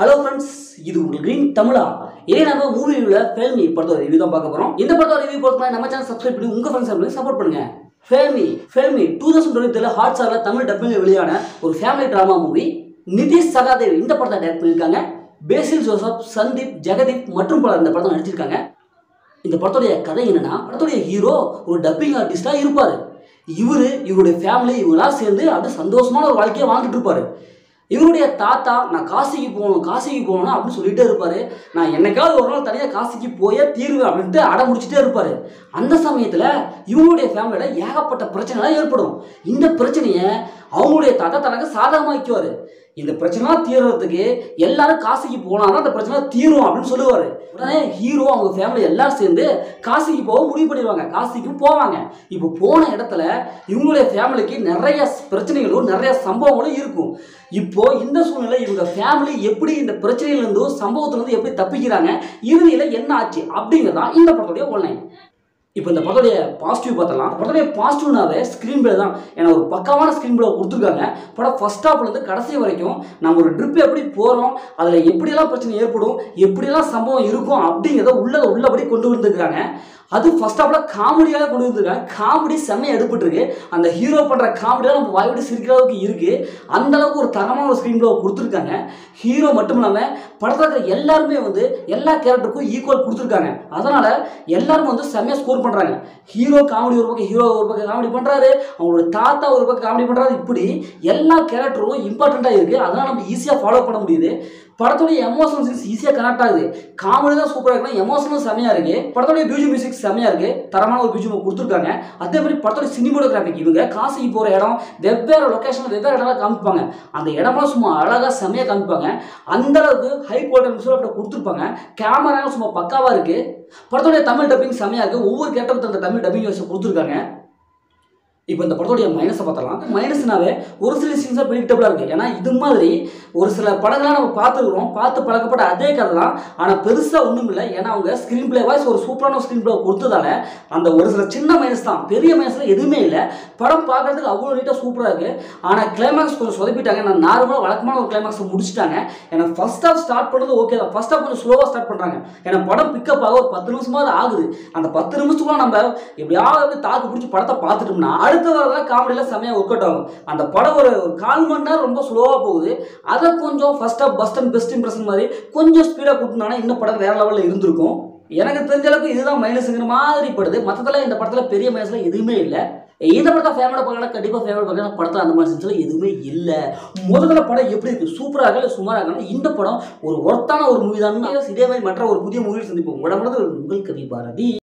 Hello friends, இது உங்கள் green தமிழா. இதே நம்ம மூவியில் ஃபேல்மி படத்தோட ரிவ்யூ தான் பார்க்க போகிறோம். இந்த படத்தோட ரிவ்யூ போகிறதுக்கு நம்ம சேனல் சப்ஸ்கிரைப் பண்ணி உங்கள் ஃப்ரெண்ட்ஸ் ஃபேமிலி சப்போர்ட் பண்ணுங்க. ஃபேல்மி 2023 ஹாட் ஸ்டாரில் தமிழ் டப்பிங்கில் வெளியான ஒரு family drama movie. Nitish Sahadev இந்த படத்தை டைரக்ட் பண்ணியிருக்காங்க. பேசில் ஜோசப், சந்தீப், ஜெகதீப் மற்றும் பலர் இந்த படத்தை நடிச்சிருக்காங்க. இந்த படத்துடைய கதை என்னன்னா, படத்துடைய ஹீரோ ஒரு டப்பிங் ஆர்டிஸ்டாக இருப்பார். இவருடைய ஃபேமிலி இவங்களாம் சேர்ந்து அப்படியே சந்தோஷமான ஒரு வாழ்க்கையை வாழ்ந்துட்டு இருப்பார். இவருடைய தாத்தா நான் காசிக்கு போகணும் அப்படின்னு சொல்லிகிட்டே இருப்பார். நான் என்னைக்காவது ஒரு நாள் தனியாக காசிக்கு போயே தீருவேன் அப்படின்ட்டு அடம் முடிச்சுட்டே இருப்பார். அந்த சமயத்தில் இவங்களுடைய ஃபேமிலியில் ஏகப்பட்ட பிரச்சனைலாம் ஏற்படும். இந்த பிரச்சனையை அவங்களுடைய தாத்தா தனக்கு சாதகமாக்குவார். இந்த பிரச்சனைலாம் தீர்றதுக்கு எல்லாரும் காசிக்கு போனாலும் அந்த பிரச்சனை தீரும் அப்படின்னு சொல்லுவார். உடனே ஹீரோ அவங்க ஃபேமிலி எல்லாரும் சேர்ந்து காசிக்கு போக முடிவு பண்ணிடுவாங்க. காசிக்கும் போவாங்க. இப்போ போன இடத்துல இவங்களுடைய ஃபேமிலிக்கு நிறைய பிரச்சனைகளும் நிறைய சம்பவங்களும் இருக்கும். இப்போ இந்த சூழ்நிலை இவங்க ஃபேமிலி எப்படி இந்த பிரச்சனையிலேருந்தும் சம்பவத்திலேருந்து எப்படி தப்பிக்கிறாங்க, இறுதியில் என்ன ஆச்சு அப்படிங்கிறதான் இந்த படத்துடைய ஒன்லைன். இப்போ இந்த படத்துடைய பாசிட்டிவ் பார்த்தலாம். படத்துடைய பாசிட்டிவ்னாவே ஸ்க்ரீன் பிளே தான். ஏன்னா ஒரு பக்காவான ஸ்க்ரீன் பிளே கொடுத்துருக்காங்க. படம் ஃபர்ஸ்ட் ஹாப்லேருந்து கடைசி வரைக்கும் நம்ம ஒரு ட்ரிப் எப்படி போகிறோம், அதில் எப்படியெல்லாம் பிரச்சனை ஏற்படும், எப்படியெல்லாம் சம்பவம் இருக்கும் அப்படிங்கிறத உள்ளபடி கொண்டு வந்துருக்காங்க. அது ஃபர்ஸ்ட் ஹாப்ல காமெடியாக கொண்டு வந்துருக்காங்க. காமெடி செம்மையாக எடுப்பட்டுருக்கு. அந்த ஹீரோ பண்ணுற காமெடியாக நம்ம வாய்விட்டு சிரிக்கிற அளவுக்கு இருக்குது. அந்தளவுக்கு ஒரு தரமான ஒரு ஸ்க்ரீன் பிளே கொடுத்துருக்காங்க. ஹீரோ மட்டும் இல்லாமல் படத்தில் இருக்கிற எல்லாருமே எல்லா கேரக்டருக்கும் ஈக்குவல் கொடுத்துருக்காங்க. அதனால் எல்லாரும் செம்மையாக ஸ்கோர் பண்ணுறாங்க. ஹீரோ காமெடி ஒரு பக்கம் காமெடி பண்ணுறாரு, அவங்களோட தாத்தா ஒரு பக்கம் காமெடி பண்ணுறாரு. இப்படி எல்லா கேரக்டரும் இம்பார்ட்டண்ட்டாக இருக்குது. அதனால் நம்ம ஈஸியாக ஃபாலோ பண்ண முடியுது. படத்துடைய எமோஷனல் சீன்ஸ் ஈஸியாக கனெக்ட் ஆகுது. காமெடி தான் சூப்பராக இருக்குன்னா எமோஷனலும் செம்மையாக இருக்குது. படத்துடைய மியூசிக் செம்மையாக இருக்குது. தரமான ஒரு மியூசிக் கொடுத்துருக்காங்க. அதே மாதிரி படத்துடைய சினிமோட்டோகிராஃபிக் இவங்க காசிக்கு போகிற இடம் வெவ்வேறு லொக்கேஷனில் வெவ்வேறு இடம்லாம் காமிப்பாங்க. அந்த இடம்லாம் சும்மா அழகாக செம்மையாக காமிப்பாங்க. அந்தளவுக்கு ஹை குவாலிட்டி விஷுவல் கொடுத்துருப்பாங்க. கேமராவும் சும்மா பக்காவாக இருக்குது. படத்துடைய தமிழ் டப்பிங் செம்மையாக இருக்குது. ஒவ்வொரு கேரக்டருக்கு அந்த தமிழ் டப்பிங் வச்சு கொடுத்துருக்காங்க. இப்போ இந்த படத்துடைய மைனஸை பார்த்தலாம். மைனஸ்னாவே ஒரு சில சீன்ஸாக ப்ரெடிக்டபுளாக இருக்குது. ஏன்னா இது மாதிரி ஒரு சில படங்கள்லாம் நம்ம பார்த்துருக்குறோம், பார்த்து பழக்கப்பட்ட அதே கதை தான். ஆனால் பெருசாக ஒன்றும் இல்லை. ஏன்னா அவங்க ஸ்க்ரீன் பிளே வாய்ஸ் ஒரு சூப்பரான ஸ்க்ரீன் பிளே கொடுத்ததால அந்த ஒரு சில சின்ன மைனஸ் தான். பெரிய மைனஸில் எதுவுமே இல்லை. படம் பார்க்குறதுக்கு அவ்வளோ நீட்டாக சூப்பராக இருக்குது. ஆனால் கிளைமேக்ஸ் கொஞ்சம் சொதப்பிட்டாங்க. நான் நார்மலாக வழக்கமான ஒரு கிளைமேக்ஸை முடிச்சுட்டாங்க. ஏன்னா ஃபர்ஸ்ட் ஹாஃப் ஸ்டார்ட் பண்ணுறது ஓகே தான். ஃபர்ஸ்ட் ஹாஃப் கொஞ்சம் ஸ்லோவாக ஸ்டார்ட் பண்ணுறாங்க. ஏன்னா படம் பிக்கப் ஆக ஒரு 10 நிமிஷமாவது ஆகுது. அந்த 10 நிமிஷத்துக்குள்ள நம்ம எப்படியாவது தாக்கு பிடிச்சி படத்தை பார்த்துட்டோம்னா அடுத்த வரதான் காமெடியில் செம்மையாக ஒர்க் அவுட் ஆகும். அந்த படம் ஒரு 1/4 மணி நேரம் ரொம்ப ஸ்லோவாக போகுது. அதை கொஞ்சம் ஃபர்ஸ்ட் ஆஃப் பெஸ்ட் இம்ப்ரெஷன் மாதிரி கொஞ்சம் ஸ்பீடாக கொடுத்துனாங்கன்னா இந்த படம் வேற லெவலில் இருந்திருக்கும். எனக்கு தெரிஞ்ச அளவுக்கு இதுதான் மைனஸுங்கிற மாதிரி படுது. மற்றதில் இந்த படத்தில் பெரிய மைனஸ்லாம் எதுவுமே இல்லை. இந்த படத்தை ஃபேமிலியோட பார்க்கலாம், கண்டிப்பாக ஃபேமிலியோட பார்க்கலாம். படத்தில் அந்த மாதிரி சென்ஸில் எதுவுமே இல்லை. முதல்ல படம் எப்படி இருக்குது, சூப்பராக இருக்கா இல்லை சுமாராக இருக்கா, இந்த படம் ஒரு ஒர்த்தான ஒரு மூவி தான். இதே மாதிரி மற்ற ஒரு புதிய மூவியில் சந்திப்போம். உங்களோட உங்கள் கவி பாரதி.